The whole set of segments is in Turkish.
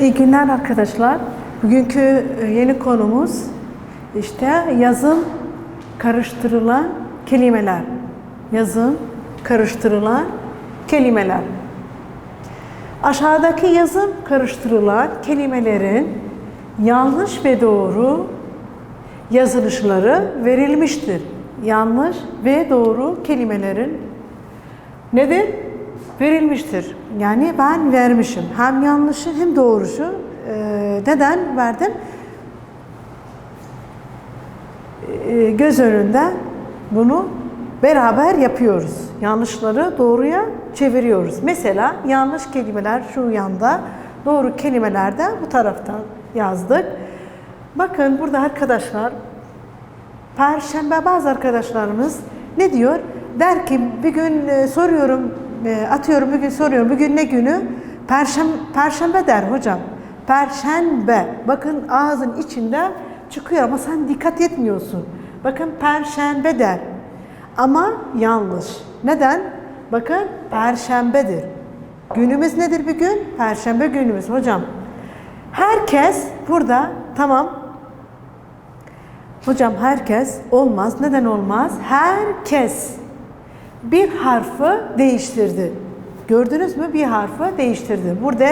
İyi günler arkadaşlar. Bugünkü yeni konumuz işte yazım karıştırılan kelimeler. Yazım karıştırılan kelimeler. Aşağıdaki yazım karıştırılan kelimelerin yanlış ve doğru yazılışları verilmiştir. Yanlış ve doğru kelimelerin nedir? Verilmiştir. Yani ben vermişim. Hem yanlışı hem doğrusu. Neden verdim? Göz önünde bunu beraber yapıyoruz. Yanlışları doğruya çeviriyoruz. Mesela yanlış kelimeler şu yanda, doğru kelimeler de bu taraftan yazdık. Bakın burada arkadaşlar, Perşembe bazı arkadaşlarımız ne diyor? Der ki bir gün soruyorum, atıyorum bir gün soruyorum, bugün ne günü? Perşembe der hocam. Perşembe. Bakın ağzın içinde çıkıyor ama sen dikkat etmiyorsun. Bakın perşembe der. Ama yanlış. Neden? Bakın perşembedir. Günümüz nedir bir gün? Perşembe günümüz hocam. Herkes burada tamam. Hocam herkes olmaz. Neden olmaz? Herkes bir harfi değiştirdi. Gördünüz mü? Bir harfi değiştirdi. Burada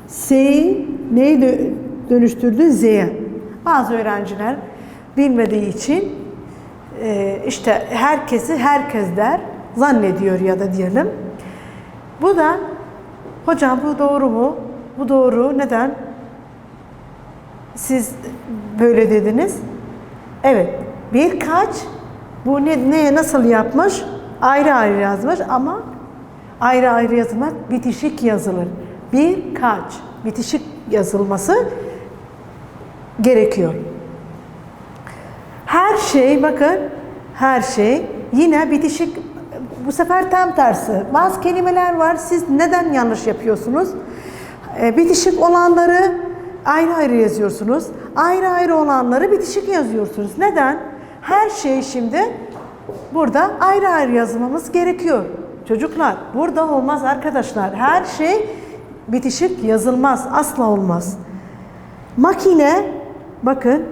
S'yi neyi dönüştürdü? Z'ye. Bazı öğrenciler bilmediği için işte herkesi herkes der, zannediyor ya da diyelim. Bu da hocam bu doğru mu? Bu doğru. Neden? Siz böyle dediniz. Evet. Birkaç bu neye nasıl yapmış? Ayrı ayrı yazmış ama ayrı ayrı yazılmaz. Bitişik yazılır. Birkaç bitişik yazılması gerekiyor. Her şey bakın her şey yine bitişik bu sefer tam tersi. Bazı kelimeler var. Siz neden yanlış yapıyorsunuz? Bitişik olanları ayrı ayrı yazıyorsunuz. Ayrı ayrı olanları bitişik yazıyorsunuz. Neden? Her şey şimdi burada ayrı ayrı yazmamız gerekiyor. Çocuklar burada olmaz arkadaşlar. Her şey bitişik yazılmaz. Asla olmaz. Makine bakın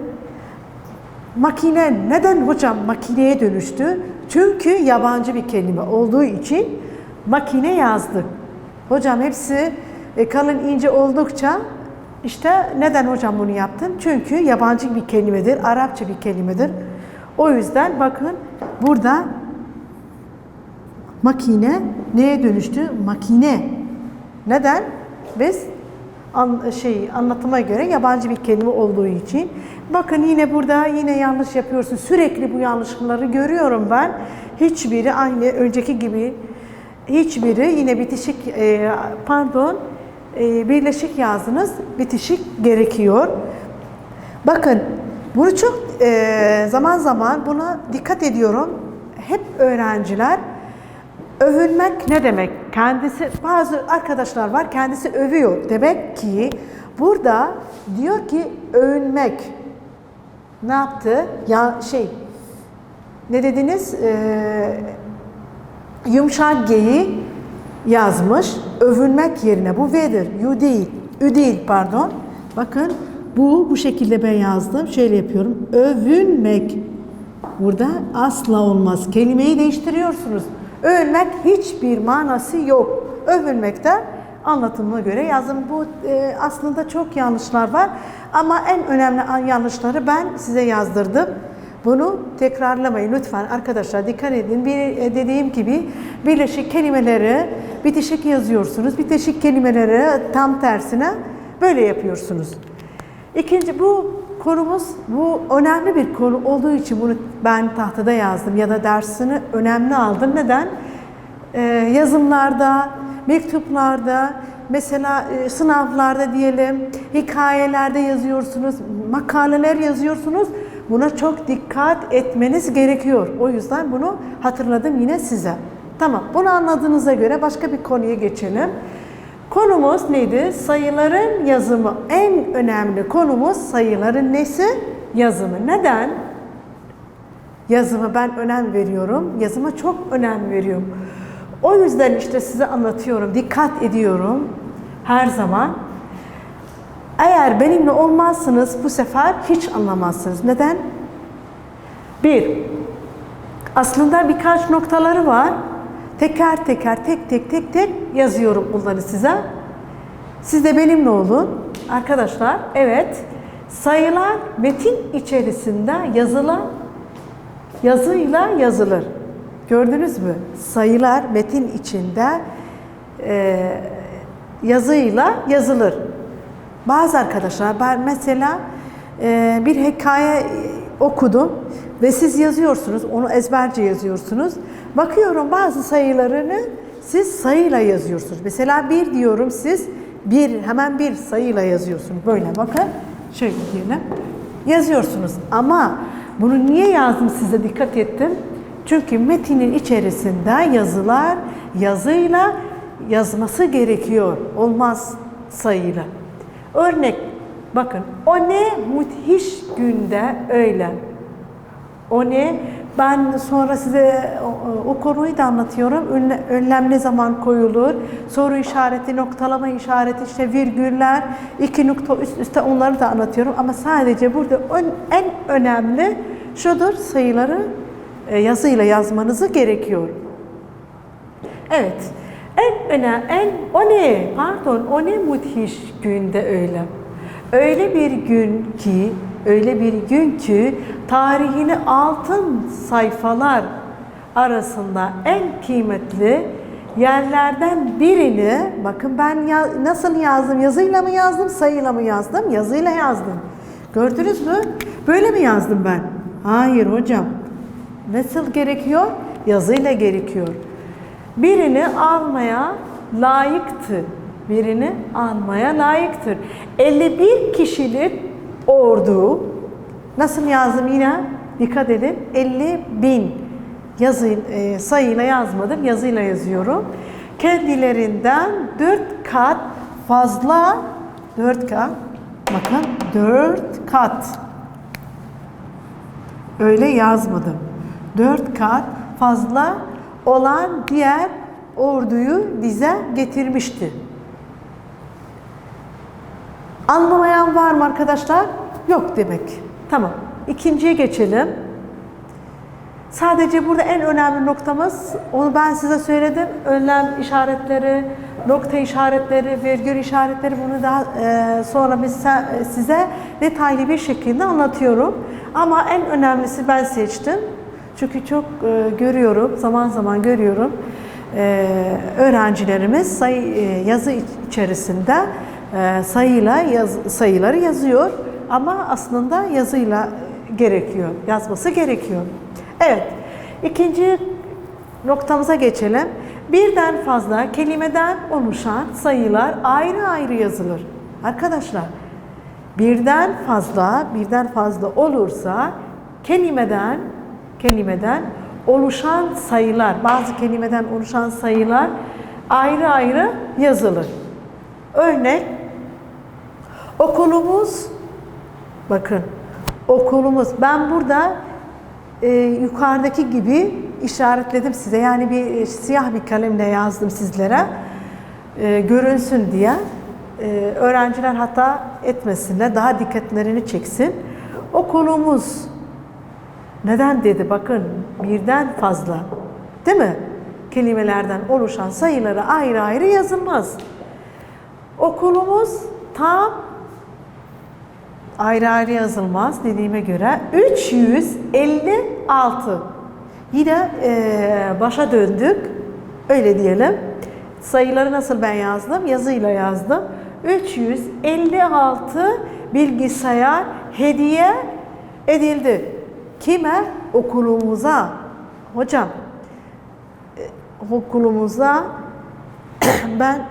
makine neden hocam makineye dönüştü? Çünkü yabancı bir kelime olduğu için makine yazdık. Hocam hepsi kalın ince oldukça işte neden hocam bunu yaptın? Çünkü yabancı bir kelimedir, Arapça bir kelimedir. O yüzden bakın burada makine neye dönüştü? Makine. Neden? Biz anlatıma göre yabancı bir kelime olduğu için. Bakın yine burada yine yanlış yapıyorsun. Sürekli bu yanlışları görüyorum ben. Hiçbiri aynı önceki gibi. Hiçbiri yine bitişik birleşik yazdınız. Bitişik gerekiyor. Bakın bunu çok zaman zaman buna dikkat ediyorum. Hep öğrenciler övünmek ne demek? Kendisi bazı arkadaşlar var kendisi övüyor. Demek ki burada diyor ki övünmek. Ne yaptı? Ya ne dediniz? Yumuşak G'yi yazmış. Övünmek yerine bu V'dir. You değil. Ü değil pardon. Bakın bu şekilde ben yazdım. Şöyle yapıyorum. Övünmek. Burada asla olmaz. Kelimeyi değiştiriyorsunuz. Övünmek hiçbir manası yok. Övünmekte anlatımına göre yazdım. Bu aslında çok yanlışlar var. Ama en önemli yanlışları ben size yazdırdım. Bunu tekrarlamayın lütfen arkadaşlar dikkat edin. Dediğim gibi birleşik kelimeleri bitişik yazıyorsunuz. Bitişik kelimeleri tam tersine böyle yapıyorsunuz. İkinci bu konumuz bu önemli bir konu olduğu için bunu ben tahtada yazdım ya da dersini önemli aldım. Neden? Yazımlarda, mektuplarda, mesela sınavlarda diyelim, hikayelerde yazıyorsunuz, makaleler yazıyorsunuz. Buna çok dikkat etmeniz gerekiyor. O yüzden bunu hatırladım yine size. Tamam, bunu anladığınıza göre başka bir konuya geçelim. Konumuz neydi? Sayıların yazımı. En önemli konumuz sayıların nesi? Yazımı. Neden? Yazıma ben önem veriyorum. Yazıma çok önem veriyorum. O yüzden işte size anlatıyorum. Dikkat ediyorum. Her zaman. Eğer benimle olmazsınız bu sefer hiç anlamazsınız. Neden? Bir, aslında birkaç noktaları var. Teker teker, tek tek yazıyorum bunları size. Siz de benimle olun. Arkadaşlar, evet, sayılar metin içerisinde yazıyla yazılır. Gördünüz mü? Sayılar metin içinde yazıyla yazılır. Bazı arkadaşlar, ben mesela bir hikaye okudum ve siz yazıyorsunuz, onu ezberce yazıyorsunuz. Bakıyorum bazı sayılarını siz sayıyla yazıyorsunuz. Mesela bir diyorum, siz hemen bir sayıyla yazıyorsunuz. Böyle bakın, şöyle diyelim, yazıyorsunuz. Ama bunu niye yazdım, size dikkat ettim. Çünkü metinin içerisinde yazılar yazıyla yazması gerekiyor. Olmaz sayıyla. Örnek, bakın, o ne müthiş günde öyle. O ne? Ben sonra size o konuyu da anlatıyorum. Önlem ne zaman koyulur? Soru işareti, noktalama işareti, işte virgüller, 2 nokta üst üste, onları da anlatıyorum. Ama sadece burada en önemli şudur, sayıları yazıyla yazmanızı gerekiyor. Evet. O ne müthiş günde öyle. Öyle bir gün ki tarihini altın sayfalar arasında en kıymetli yerlerden birini, bakın ben nasıl yazdım? Yazıyla mı yazdım, sayıyla mı yazdım? Yazıyla yazdım. Gördünüz mü? Böyle mi yazdım ben? Hayır hocam. Nasıl gerekiyor? Yazıyla gerekiyor. Birini almaya layıktır. 51 kişilik ordu, nasıl yazdım yine? Dikkat edin, 50.000 sayıyla yazmadım, yazıyla yazıyorum. Kendilerinden 4 kat fazla, 4 kat, bakın 4 kat, öyle yazmadım. 4 kat fazla olan diğer orduyu bize getirmişti. Anlamayan var mı arkadaşlar? Yok demek. Tamam. İkinciye geçelim. Sadece burada en önemli noktamız, onu ben size söyledim. Önlem işaretleri, nokta işaretleri, virgül işaretleri, bunu daha sonra size detaylı bir şekilde anlatıyorum. Ama en önemlisi ben seçtim. Çünkü çok görüyorum, zaman zaman görüyorum. Öğrencilerimiz yazı içerisinde sayıları yazıyor ama aslında yazıyla yazması gerekiyor. Evet, ikinci noktamıza geçelim. Birden fazla kelimeden oluşan sayılar ayrı ayrı yazılır. Arkadaşlar, birden fazla olursa kelimeden oluşan sayılar, bazı kelimeden oluşan sayılar ayrı ayrı yazılır. Örnek, okulumuz, bakın, okulumuz, ben burada yukarıdaki gibi işaretledim size. Yani bir siyah bir kalemle yazdım sizlere, görünsün diye. Öğrenciler hata etmesinler, daha dikkatlerini çeksin. Okulumuz, neden dedi? Bakın, birden fazla, değil mi? Kelimelerden oluşan sayıları ayrı ayrı yazılmaz. Okulumuz tam ayrı ayrı yazılmaz dediğime göre 356. Yine başa döndük. Öyle diyelim. Sayıları nasıl ben yazdım? Yazıyla yazdım. 356 bilgisayar hediye edildi. Kime? Okulumuza. Hocam, okulumuza ben,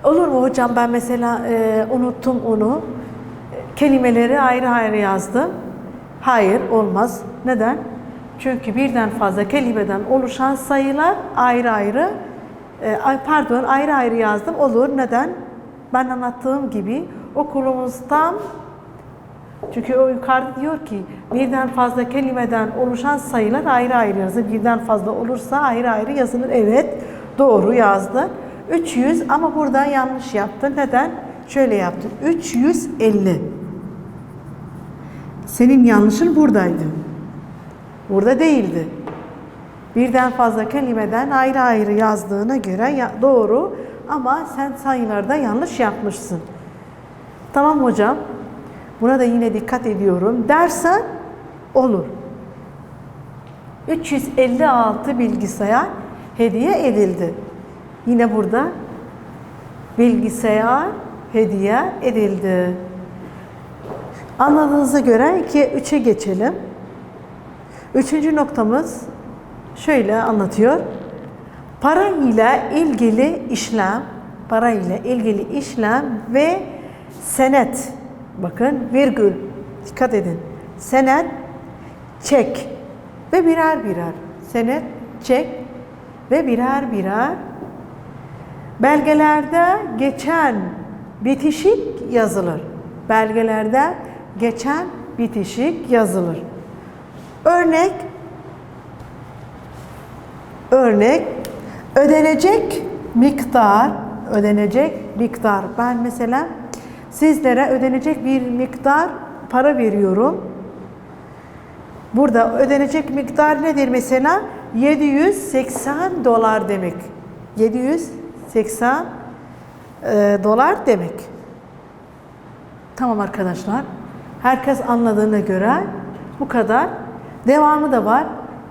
olur mu hocam, ben mesela unuttum onu. Kelimeleri ayrı ayrı yazdım. Hayır, olmaz. Neden? Çünkü birden fazla kelimeden oluşan sayılar ayrı ayrı yazdım. Olur. Neden? Ben anlattığım gibi okulumuzdan, çünkü o yukarıda diyor ki birden fazla kelimeden oluşan sayılar ayrı ayrı yazılır. Birden fazla olursa ayrı ayrı yazılır. Evet, doğru yazdın. 300 ama burada yanlış yaptın. Neden? Şöyle yaptın. 350. Senin yanlışın buradaydı. Burada değildi. Birden fazla kelimeden ayrı ayrı yazdığına göre doğru ama sen sayılarda yanlış yapmışsın. Tamam hocam. Buna da yine dikkat ediyorum dersen olur. 356 bilgisayar hediye edildi. Yine burada bilgisayar hediye edildi. Anladığınıza göre 3'e geçelim. Üçüncü noktamız şöyle anlatıyor. Para ile ilgili işlem ve senet. Bakın virgül. Dikkat edin. Senet, çek ve birer birer. Senet, çek ve birer birer. Belgelerde geçen bitişik yazılır. Belgelerde geçen bitişik yazılır. Örnek ödenecek miktar. Ben mesela sizlere ödenecek bir miktar para veriyorum. Burada ödenecek miktar nedir mesela? 780 dolar demek. 780 dolar demek. Tamam arkadaşlar. Herkes anladığına göre bu kadar. Devamı da var.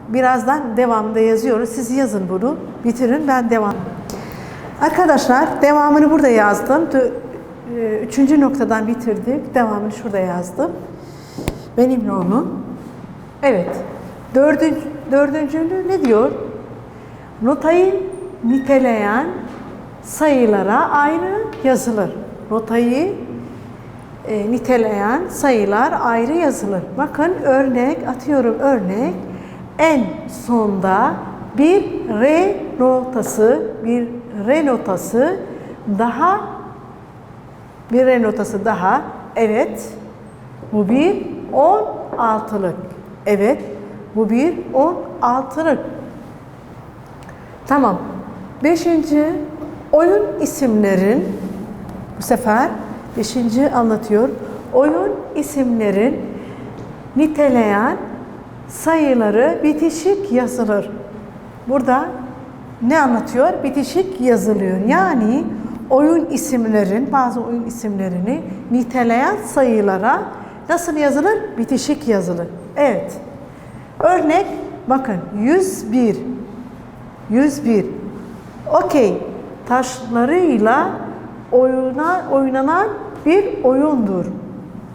Birazdan devamında yazıyoruz. Siz yazın bunu. Bitirin. Ben devam. Arkadaşlar devamını burada yazdım. Üçüncü noktadan bitirdik. Devamını şurada yazdım. Benimle olun. Evet. Dördüncü ne diyor? Notayı niteleyen sayılara ayrı yazılır. Notayı niteleyen sayılar ayrı yazılır. Bakın örnek. En sonda bir re notası daha. Evet. Bu bir 16'lık. Evet. Bu bir 16'lık. Tamam. 5. oyun isimlerin bu sefer 5. anlatıyor. Oyun isimlerin niteleyen sayıları bitişik yazılır. Burada ne anlatıyor? Bitişik yazılıyor. Yani bazı oyun isimlerini niteleyen sayılara nasıl yazılır? Bitişik yazılır. Evet. Örnek bakın 101. Okey. Taşlarıyla oynanan bir oyundur.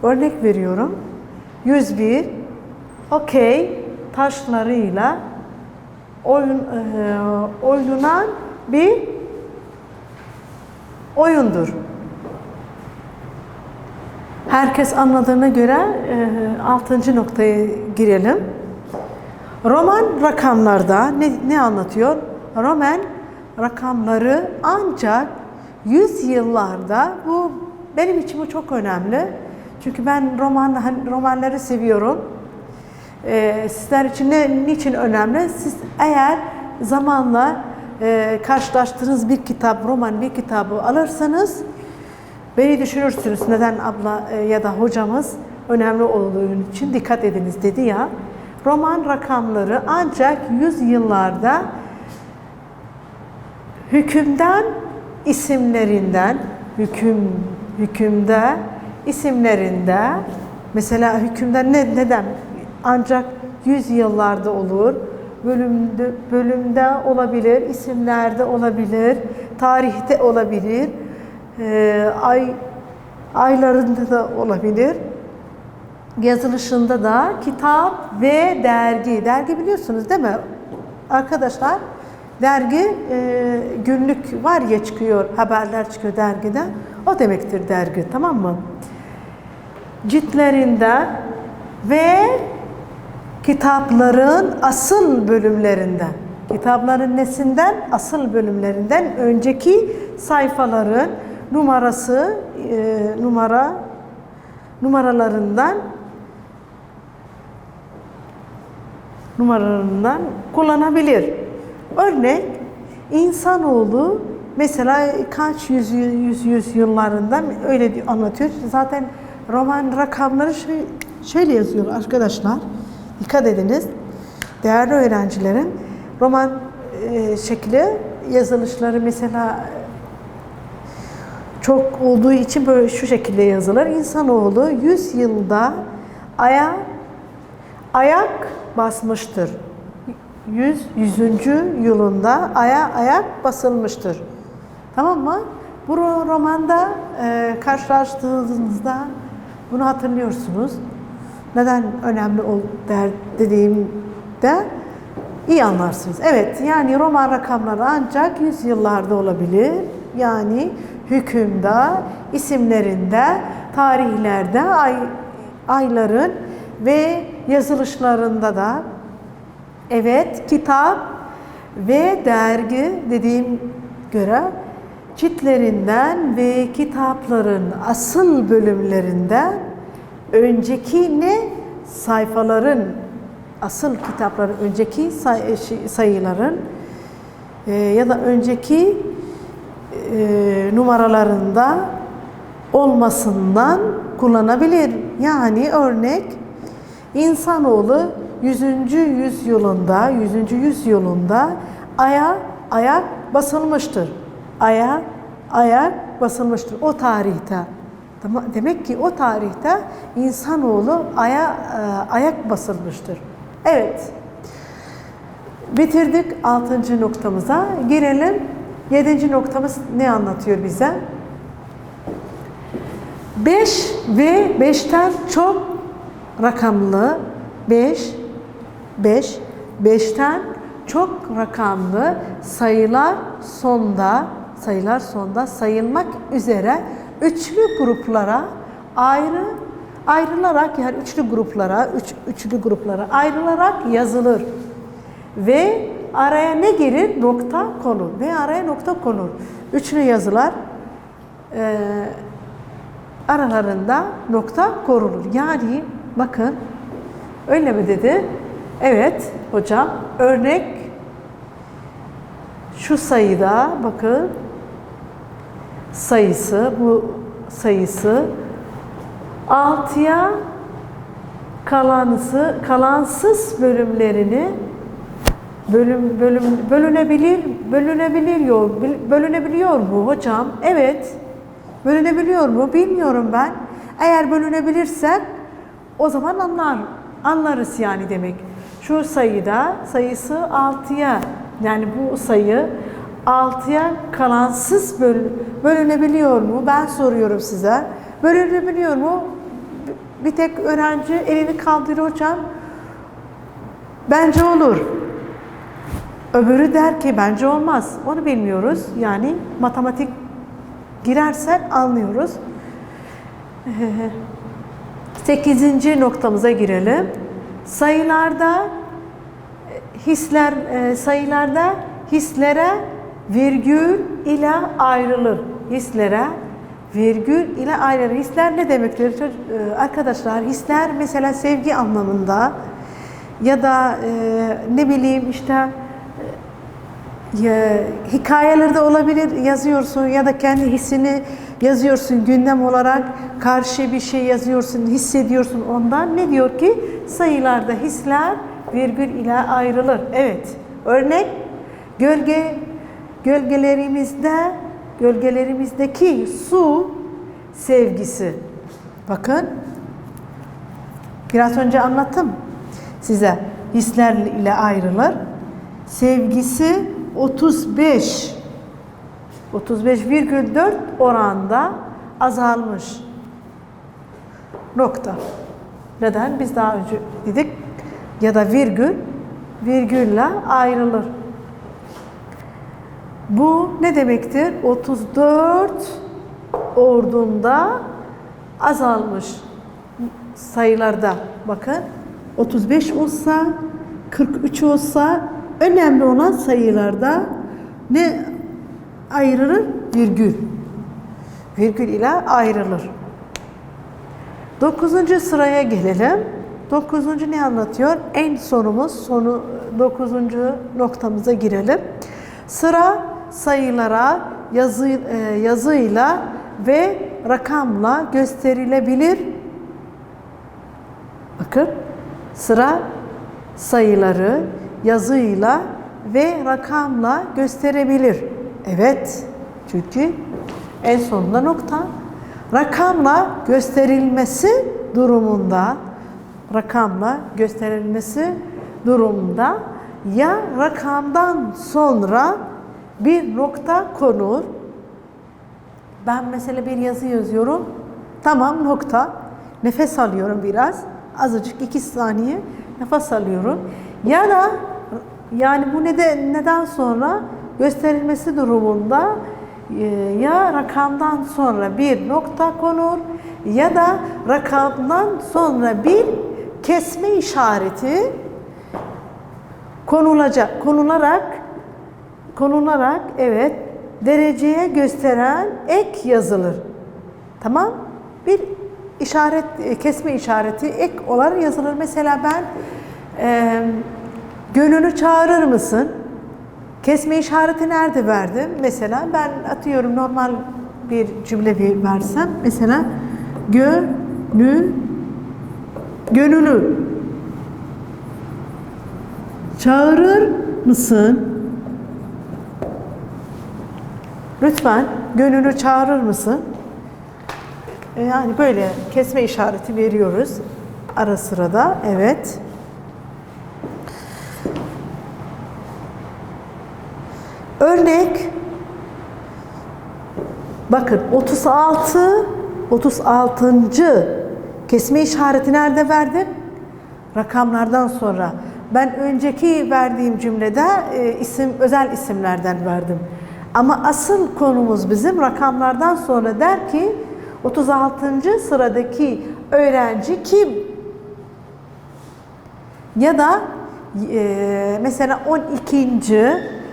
Örnek veriyorum. 101. Okey. Taşlarıyla oynanan bir oyundur. Herkes anladığına göre 6. noktaya girelim. Roman rakamlarda ne anlatıyor? Roman rakamları ancak 100 yıllarda, bu benim için bu çok önemli. Çünkü ben romanları seviyorum. Sizler için niçin önemli? Siz eğer zamanla karşılaştığınız bir kitabı alırsanız beni düşünürsünüz. Neden abla ya da hocamız önemli olduğu için dikkat ediniz dedi ya. Roman rakamları ancak 100 yıllarda hükümde isimlerinde mesela hükümden neden ancak 100 yıllarda olur, bölümde olabilir, isimlerde olabilir, tarihte olabilir, aylarında da olabilir, yazılışında da kitap ve dergi biliyorsunuz değil mi arkadaşlar? Dergi günlük var ya, çıkıyor, haberler çıkıyor dergide. O demektir dergi, tamam mı? Ciltlerinde ve kitapların asıl bölümlerinden. Kitapların nesinden? Asıl bölümlerinden önceki sayfaların numaralarından kullanabilir. Örnek, insanoğlu Mesela kaç yüz yıllarından öyle anlatıyor. Zaten roman rakamları şöyle yazıyor arkadaşlar. Dikkat ediniz. Değerli öğrencilerim, roman şekli yazılışları mesela çok olduğu için böyle şu şekilde yazılır. İnsanoğlu 100 yılda ayak basmıştır. 100. yılında ayak basılmıştır. Tamam mı? Bu romanda karşılaştığınızda bunu hatırlıyorsunuz. Neden önemli dediğimde iyi anlarsınız. Evet, yani roman rakamları ancak 100 yıllarda olabilir. Yani hükümde, isimlerinde, tarihlerde, ayların ve yazılışlarında da evet, kitap ve dergi dediğim göre ciltlerinden ve kitapların asıl bölümlerinden önceki sayfaların, asıl kitapların önceki sayıların ya da önceki numaralarında olmasından kullanabilir. Yani örnek insanoğlu 100. yüzyılında ayak basılmıştır. Ayak basılmıştır o tarihte. Demek ki o tarihte insanoğlu ayak basılmıştır. Evet. Bitirdik 6. noktamıza. Girelim. 7. noktamız ne anlatıyor bize? 5 ve 5'ten çok rakamlı 5'ten çok rakamlı sayılar sonda sayılmak üzere üçlü gruplara ayrılarak yani üçlü gruplara ayrılarak yazılır ve araya ne gelir? Nokta konur ve araya nokta konur. Üçlü yazılar aralarında nokta konulur. Yani bakın öyle mi dedi? Evet hocam. Örnek şu sayıda bakın bu sayısı 6'ya kalansız bölümlerini bölünebiliyor mu hocam? Evet. Bölünebiliyor mu? Bilmiyorum ben. Eğer bölünebilirsek o zaman anlarız yani demek. Şu sayısı 6'ya yani bu sayı 6'ya kalansız bölünebiliyor mu? Ben soruyorum size. Bölünebiliyor mu? Bir tek öğrenci elini kaldırıyor hocam. Bence olur. Öbürü der ki bence olmaz. Onu bilmiyoruz. Yani matematik girersek anlıyoruz. 8. noktamıza girelim. Sayılarda hislere virgül ile ayrılır. Hisler ne demektir? Arkadaşlar hisler mesela sevgi anlamında ya da ne bileyim işte hikayelerde olabilir yazıyorsun ya da kendi hissini yazıyorsun gündem olarak karşı bir şey yazıyorsun hissediyorsun ondan ne diyor ki sayılarda hisler virgül ile ayrılır. Evet. Örnek gölgelerimizdeki su sevgisi. Bakın biraz önce anlattım size hisler ile ayrılır. Sevgisi 35,4 oranda azalmış. Nokta. Neden? Biz daha önce dedik ya da virgülle ayrılır. Bu ne demektir? 34 ordunda azalmış sayılarda. Bakın 35 olsa 43 olsa önemli olan sayılarda ne ayrılır? Virgül. Virgül ile ayrılır. 9. sıraya gelelim. 9. ne anlatıyor? En sonumuz, 9. noktamıza girelim. Sıra sayılara yazıyla ve rakamla gösterilebilir. Bakın, sıra sayıları yazıyla ve rakamla gösterebilir. Evet, çünkü en sonunda nokta. Rakamla gösterilmesi durumunda, ya rakamdan sonra bir nokta konur. Ben mesela bir yazı yazıyorum. Tamam, nokta. Nefes alıyorum biraz. Azıcık 2 saniye nefes alıyorum. Ya da yani bu neden sonra gösterilmesi durumunda ya rakamdan sonra bir nokta konur ya da rakamdan sonra bir kesme işareti konularak evet dereceye gösteren ek yazılır. Tamam? Bir kesme işareti ek olarak yazılır. Mesela ben Gönül'ü çağırır mısın? Kesme işareti nerede verdim? Mesela ben atıyorum normal bir cümle versem. Mesela Gönül'ü çağırır mısın? Lütfen Gönül'ü çağırır mısın? Yani böyle kesme işareti veriyoruz ara sırada. Evet. Örnek, bakın 36. Kesme işareti nerede verdim? Rakamlardan sonra. Ben önceki verdiğim cümlede özel isimlerden verdim. Ama asıl konumuz bizim rakamlardan sonra der ki 36. sıradaki öğrenci kim? Ya da mesela 12.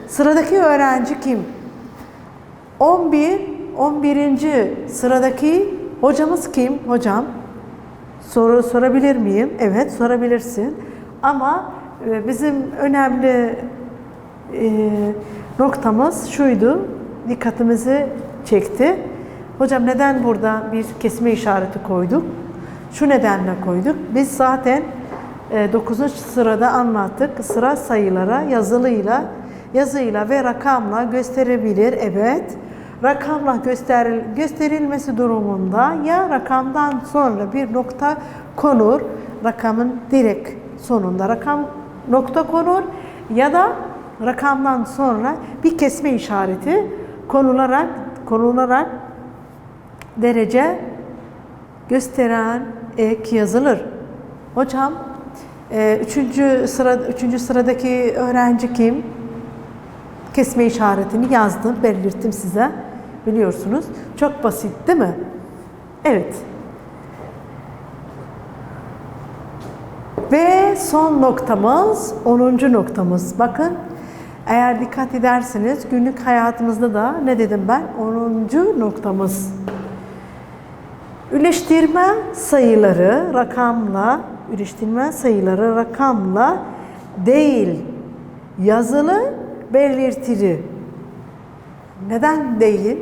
sıradaki öğrenci kim? 11. sıradaki hocamız kim? Hocam. Sorabilir miyim? Evet, sorabilirsin. Ama bizim önemli noktamız şuydu, dikkatimizi çekti. Hocam neden burada bir kesme işareti koyduk? Şu nedenle koyduk. Biz zaten 9. sırada anlattık. Sıra sayılara yazıyla ve rakamla gösterebilir. Evet. Rakamla gösterilmesi durumunda ya rakamdan sonra bir nokta konur, rakamın direkt sonunda nokta konur ya da rakamdan sonra bir kesme işareti konularak derece gösteren ek yazılır. Hocam 3. sıradaki öğrenci kim? Kesme işaretini yazdım, belirttim size. Biliyorsunuz. Çok basit değil mi? Evet. Ve son noktamız, 10. noktamız. Bakın, eğer dikkat ederseniz günlük hayatımızda da ne dedim ben? 10. noktamız. Üleştirme sayıları rakamla değil, yazılı belirtilir. Neden değil?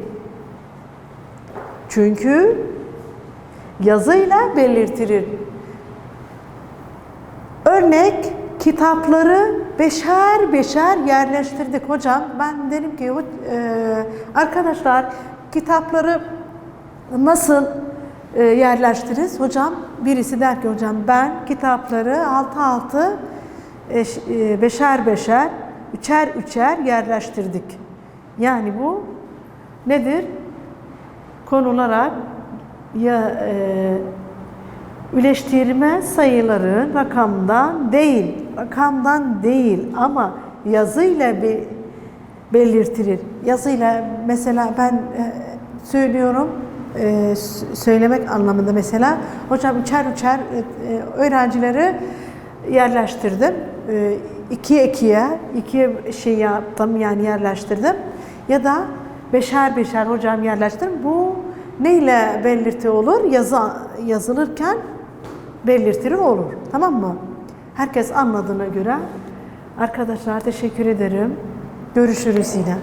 Çünkü yazıyla belirtilir. Örnek, kitapları beşer yerleştirdik. Hocam ben dedim ki arkadaşlar kitapları nasıl yerleştiririz? Hocam birisi der ki hocam ben kitapları altı beşer üçer yerleştirdik. Yani bu nedir? Konularak üleştirme sayıları rakamdan değil ama yazıyla belirtilir. Yazıyla mesela ben söylüyorum, söylemek anlamında mesela hocam üçer öğrencileri yerleştirdim. İkiye şey yaptım yani yerleştirdim. Ya da beşer hocam yerleştirdim. Bu neyle belirti olur? Yazılırken belirtili olur. Tamam mı? Herkes anladığına göre. Arkadaşlar teşekkür ederim. Görüşürüz yine.